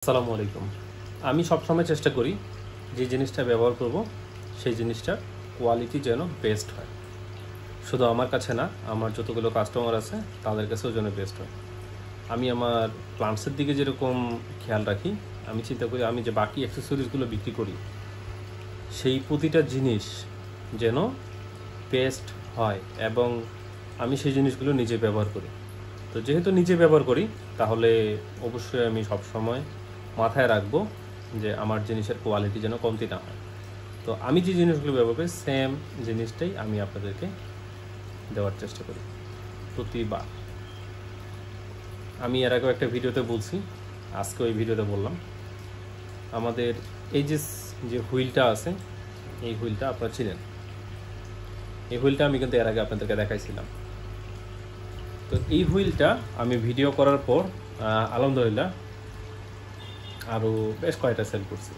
আসসালামু আলাইকুম। আমি সবসময় চেষ্টা করি যে জিনিসটা ব্যবহার করব সেই জিনিসটার কোয়ালিটি যেন বেস্ট হয়। শুধু আমার কাছে না, আমার যতগুলো কাস্টমার আছে তাদের কাছেও যেন বেস্ট হয়। আমি আমার প্লান্টসের দিকে যেরকম খেয়াল রাখি, আমি চিন্তা করি আমি যে বাকি অ্যাক্সেসরিজগুলো বিক্রি করি সেই প্রতিটা জিনিস যেন বেস্ট হয় এবং আমি সেই জিনিসগুলো নিজে ব্যবহার করি। তো যেহেতু নিজে ব্যবহার করি তাহলে অবশ্যই আমি সবসময় মাথায় রাখবো যে আমার জিনিসের কোয়ালিটি যেন কমতি না হয়। তো আমি যে জিনিসগুলো ব্যবহার করি সেম জিনিসটাই আমি আপনাদেরকে দেওয়ার চেষ্টা করি প্রতিবার। আমি এর আগেও একটা ভিডিওতে বলছি, আজকে ওই ভিডিওতে বললাম। আমাদের এই যে হুইলটা আছে, এই হুইলটা আপনারা চিনেন। এই হুইলটা আমি কিন্তু এর আগে আপনাদেরকে দেখাইছিলাম। তো এই হুইলটা আমি ভিডিও করার পর আলহামদুলিল্লাহ আরও বেশ কয়েকটা সেল করছি।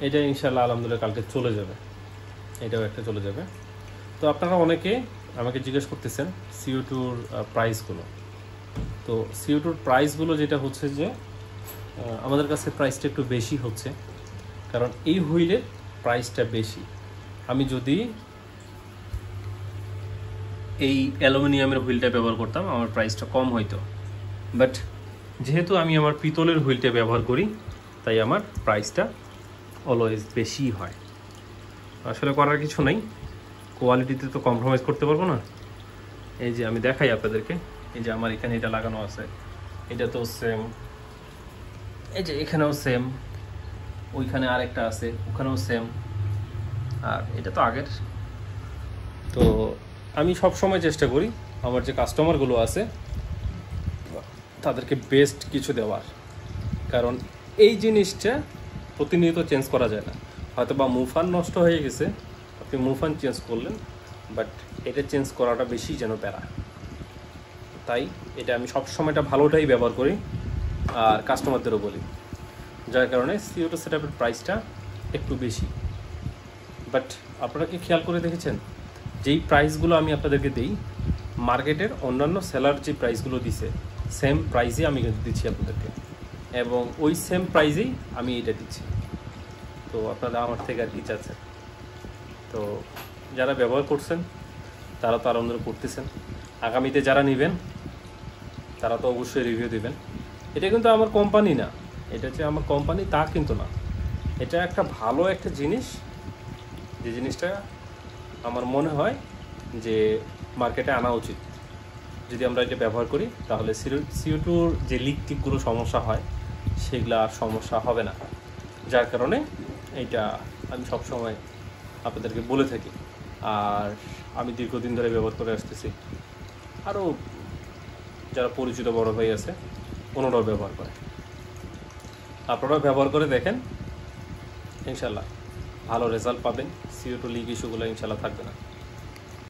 এটা ইনশাল্লাহ আলহামদুলিল্লাহ কালকে চলে যাবে, এটাও একটা চলে যাবে। তো আপনারা অনেকে আমাকে জিজ্ঞেস করতেছেন CO2-র প্রাইসগুলো। তো CO2-র প্রাইসগুলো যেটা হচ্ছে যে আমাদের কাছে প্রাইসটা একটু বেশি হচ্ছে, কারণ এই হুইলের প্রাইসটা বেশি। আমি যদি এই অ্যালুমিনিয়ামের হুইলটা ব্যবহার করতাম আমার প্রাইসটা কম হইতো, বাট যেহেতু আমি আমার পিতলের হুইলটা ব্যবহার করি তাই আমার প্রাইসটা অলওয়েজ বেশি হয়। আসলে করার কিছু নাই, কোয়ালিটিতে তো কম্প্রোমাইজ করতে পারবো না। এই যে আমি দেখাই আপনাদেরকে, এই যে আমার এখানে এটা লাগানো আছে, এটা তো সেম, এই যে এখানেও সেম, ওইখানে আরেকটা আছে, ওখানেও সেম, আর এটা তো আগের। তো আমি সব সময় চেষ্টা করি আমার যে কাস্টমারগুলো আছে তাদেরকে বেস্ট কিছু দেওয়ার, কারণ এই জিনিসটা প্রতিনিয়ত চেঞ্জ করা যায় না। হয়তো বা মুফান নষ্ট হয়ে গেছে, আপনি মুফান চেঞ্জ করলেন, বাট এটা চেঞ্জ করাটা বেশি যেন প্যারা। তাই এটা আমি সবসময়টা ভালোটাই ব্যবহার করি আর কাস্টমারদেরও বলি, যার কারণে CO2 সেটআপের প্রাইসটা একটু বেশি। বাট আপনারা কি খেয়াল করে দেখেছেন যেই প্রাইসগুলো আমি আপনাদেরকে দিই, মার্কেটের অন্যান্য সেলার যে প্রাইসগুলো দিছে সেম প্রাইসে আমি কিন্তু দিচ্ছি আপনাদেরকে, এবং ওই সেম প্রাইসেই আমি এটা দিচ্ছি। তো আপনারা আমার থেকে আর কি চাচ্ছেন? তো যারা ব্যবহার করছেন তারা তো আনন্দ করতেছেন, আগামীতে যারা নেবেন তারা তো অবশ্যই রিভিউ দেবেন। এটা কিন্তু আমার কোম্পানি না, এটা যে আমার কোম্পানি তা কিন্তু না, এটা একটা ভালো একটা জিনিস, যে জিনিসটা আমার মনে হয় যে মার্কেটে আনা উচিত। যদি আমরা এটা ব্যবহার করি তাহলে CO2-র যে লিকগুলো সমস্যা হয় সেগুলো আর সমস্যা হবে না। যার কারণে এইটা আমি সবসময় আপনাদেরকে বলে থাকি, আর আমি দীর্ঘদিন ধরে ব্যবহার করে আসতেছি। আরও যারা পরিচিত বড় ভাই আছে ওনারাও ব্যবহার করে, আপনারাও ব্যবহার করে দেখেন, ইনশাল্লাহ ভালো রেজাল্ট পাবেন। CO2 লিক ইস্যুগুলো ইনশাল্লাহ থাকবে না।